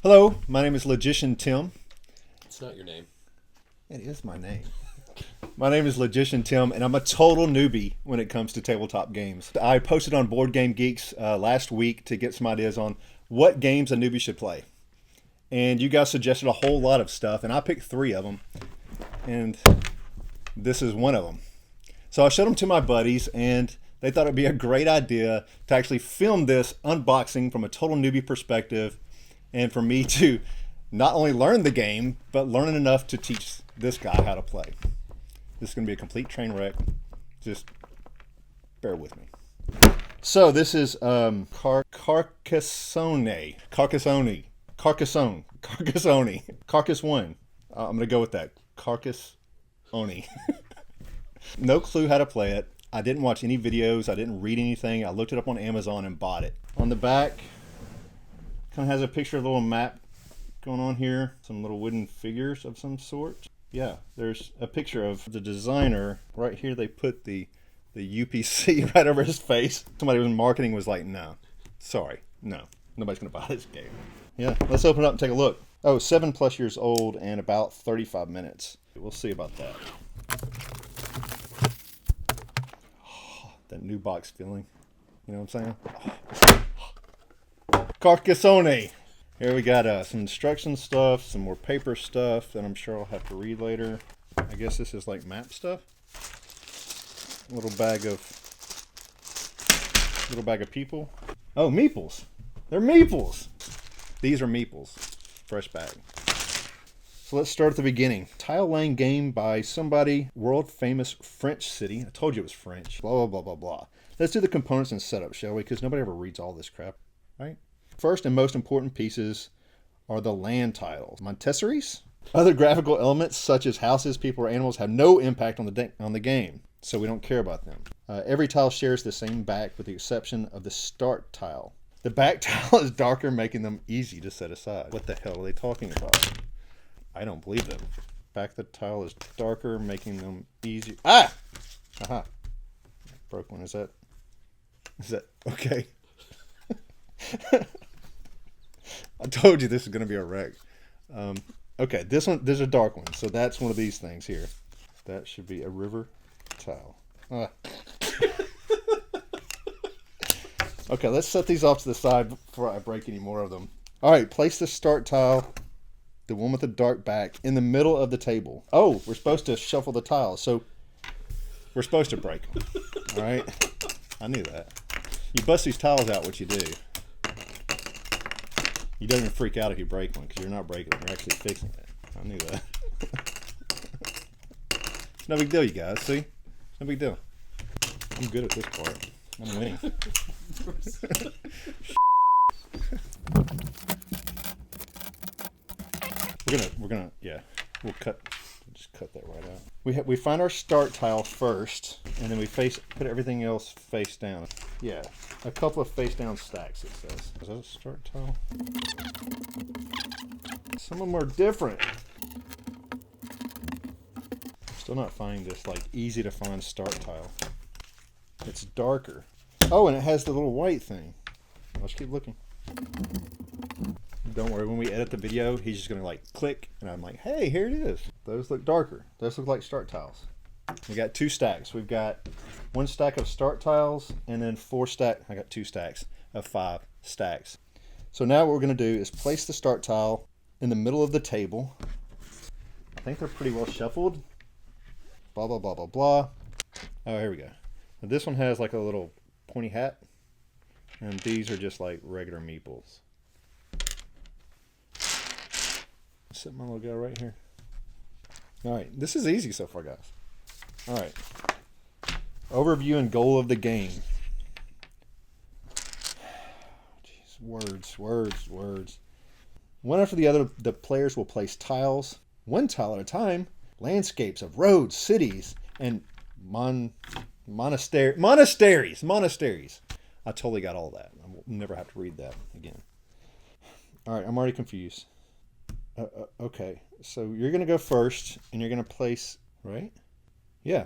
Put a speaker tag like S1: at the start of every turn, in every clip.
S1: Hello, my name is Logician Tim.
S2: It's not your name.
S1: It is my name. My name is Logician Tim, and I'm a total newbie when it comes to tabletop games. I posted on Board Game Geeks last week to get some ideas on what games a newbie should play. And you guys suggested a whole lot of stuff, and I picked 3 of them. And this is one of them. So I showed them to my buddies, and they thought it'd be a great idea to actually film this unboxing from a total newbie perspective, and for me to not only learn the game, but learn enough to teach this guy how to play. This is going to be a complete train wreck. Just bear with me. So this is Carcassonne. Carcassonne. Carcass 1. I'm going to go with that. Carcassonne. No clue how to play it. I didn't watch any videos. I didn't read anything. I looked it up on Amazon and bought it. On the back, kind of has a picture of a little map going on here. Some little wooden figures of some sort. Yeah, there's a picture of the designer. Right here they put the UPC right over his face. Somebody who was in marketing was like, no, sorry, no, nobody's going to buy this game. Yeah, let's open it up and take a look. Oh, 7+ years old and about 35 minutes. We'll see about that. Oh, that new box feeling. You know what I'm saying? Oh. Carcassonne. Here we got some instruction stuff, some more paper stuff that I'm sure I'll have to read later. I guess this is like map stuff. A little bag of people. Oh, meeples. They're meeples. These are meeples. Fresh bag. So let's start at the beginning. Tile laying game by somebody, world famous French city. I told you it was French. Blah, blah, blah, blah, blah. Let's do the components and setup, shall we? Because nobody ever reads all this crap, right? First and most important pieces are the land tiles. Montessori's? Other graphical elements such as houses, people, or animals have no impact on the game, so we don't care about them. Every tile shares the same back with the exception of the start tile. The back tile is darker, making them easy to set aside. What the hell are they talking about? I don't believe them. Back of the tile is darker, making them easy. Ah! Aha. Broke one. Is that okay? I told you this is going to be a wreck. Okay, this a dark one. So that's one of these things here. That should be a river tile. Okay, let's set these off to the side before I break any more of them. All right, place the start tile, the one with the dark back, in the middle of the table. Oh, we're supposed to shuffle the tiles, so we're supposed to break them. All right, I knew that. You bust these tiles out, what you do. You don't even freak out if you break one, because you're not breaking them. You're actually fixing it. I knew that. It's no big deal, you guys. See? It's no big deal. I'm good at this part. I'm winning. We'll just cut that right out. We find our start tile first, and then we put everything else face down. Yeah, a couple of face down stacks, it says. Is that a start tile? Some of them are different. Still not finding this like easy to find start tile. It's darker. Oh, and it has the little white thing. Let's keep looking. Don't worry, when we edit the video, he's just going to like click, and I'm like, hey, here it is. Those look darker. Those look like start tiles. We got 2 stacks. We've got 1 stack of start tiles, and then 4 stack. I got 2 stacks of 5 stacks. So now what we're going to do is place the start tile in the middle of the table. I think they're pretty well shuffled. Blah, blah, blah, blah, blah. Oh, here we go. Now, this one has like a little pointy hat, and these are just like regular meeples. Set my little guy right here. All right, this is easy so far, guys. All right. Overview and goal of the game. Jeez, words. One after the other, the players will place tiles, 1 tile at a time, landscapes of roads, cities, and monasteries. I totally got all that. I will never have to read that again. All right, I'm already confused. Okay, so you're going to go first, and you're going to place, right? Yeah.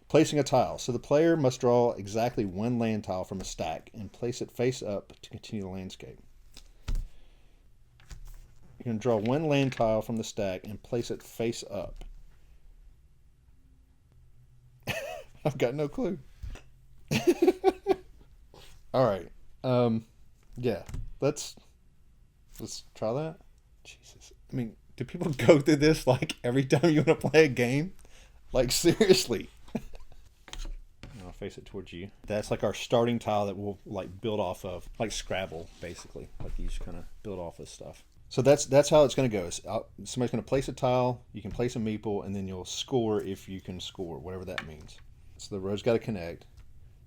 S1: Placing a tile. So the player must draw exactly 1 land tile from a stack and place it face up to continue the landscape. You're going to draw one land tile from the stack and place it face up. I've got no clue. All right. Yeah. Let's try that. Jesus. I mean, do people go through this like every time you want to play a game? Like, seriously. I'll face it towards you. That's like our starting tile that we'll like build off of, like Scrabble, basically. Like you just kind of build off this stuff. So that's how it's going to go. Somebody's going to place a tile, you can place a meeple, and then you'll score if you can score, whatever that means. So the row's got to connect.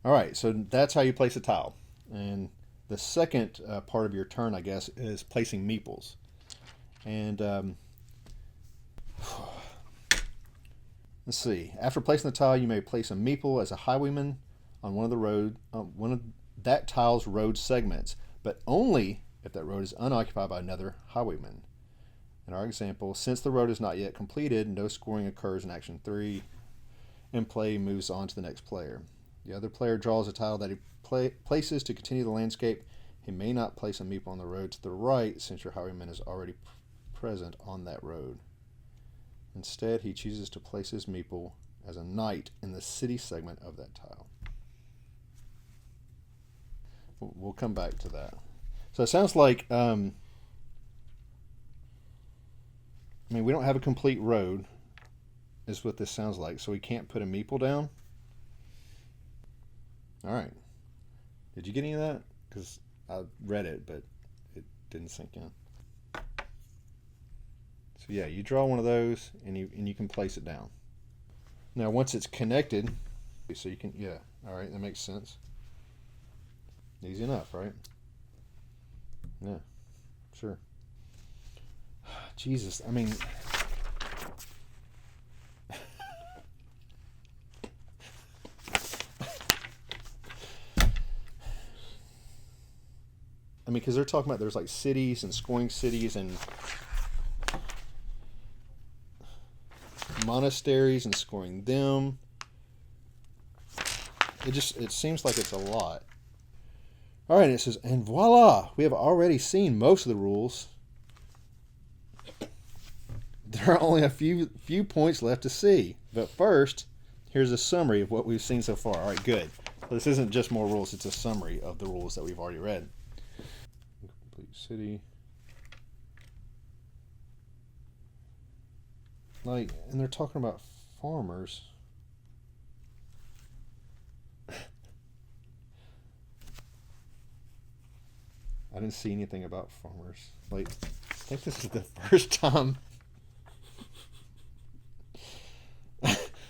S1: All right, so that's how you place a tile. And the second part of your turn, I guess, is placing meeples. And let's see. After placing the tile, you may place a meeple as a highwayman on one of that tile's road segments, but only if that road is unoccupied by another highwayman. In our example, since the road is not yet completed, no scoring occurs in action 3, and play moves on to the next player. The other player draws a tile that he places to continue the landscape. He may not place a meeple on the road to the right since your highwayman is already present on that road. Instead, he chooses to place his meeple as a knight in the city segment of that tile. We'll come back to that. So it sounds like, I mean, we don't have a complete road, is what this sounds like, so we can't put a meeple down. All right. Did you get any of that? Because I read it, but it didn't sink in. So yeah, you draw one of those, and you can place it down. Now, once it's connected, so you can, yeah, all right, that makes sense. Easy enough, right? Yeah, sure. Jesus, I mean, because they're talking about there's like cities and scoring cities and monasteries and scoring them. It seems like it's a lot. All right, it says, and voila, we have already seen most of the rules. There are only a few points left to see. But first, here's a summary of what we've seen so far. All right, good. So this isn't just more rules, it's a summary of the rules that we've already read. Complete city. Like, and they're talking about farmers. I didn't see anything about farmers. Like, I think this is the first time.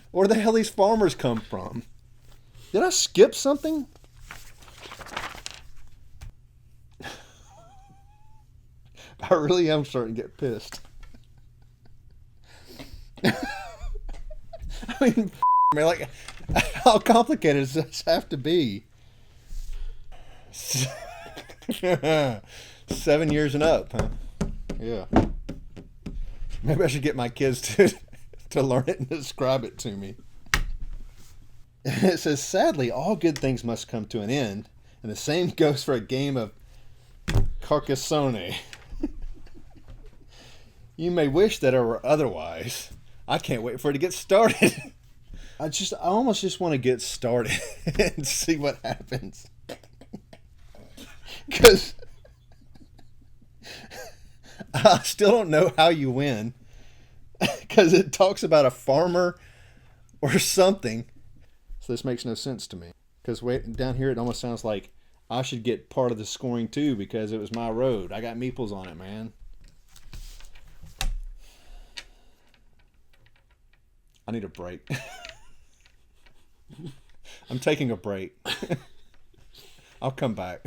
S1: Where the hell these farmers come from? Did I skip something? I really am starting to get pissed. I mean, man, like, how complicated does this have to be? 7 years and up, huh? Yeah. Maybe I should get my kids to learn it and describe it to me. It says, sadly, all good things must come to an end, and the same goes for a game of Carcassonne. You may wish that it were otherwise. I can't wait for it to get started. I almost just want to get started and see what happens. Because I still don't know how you win. Because it talks about a farmer or something. So this makes no sense to me. Because down here it almost sounds like I should get part of the scoring too because it was my road. I got meeples on it, man. I need a break. I'm taking a break. I'll come back.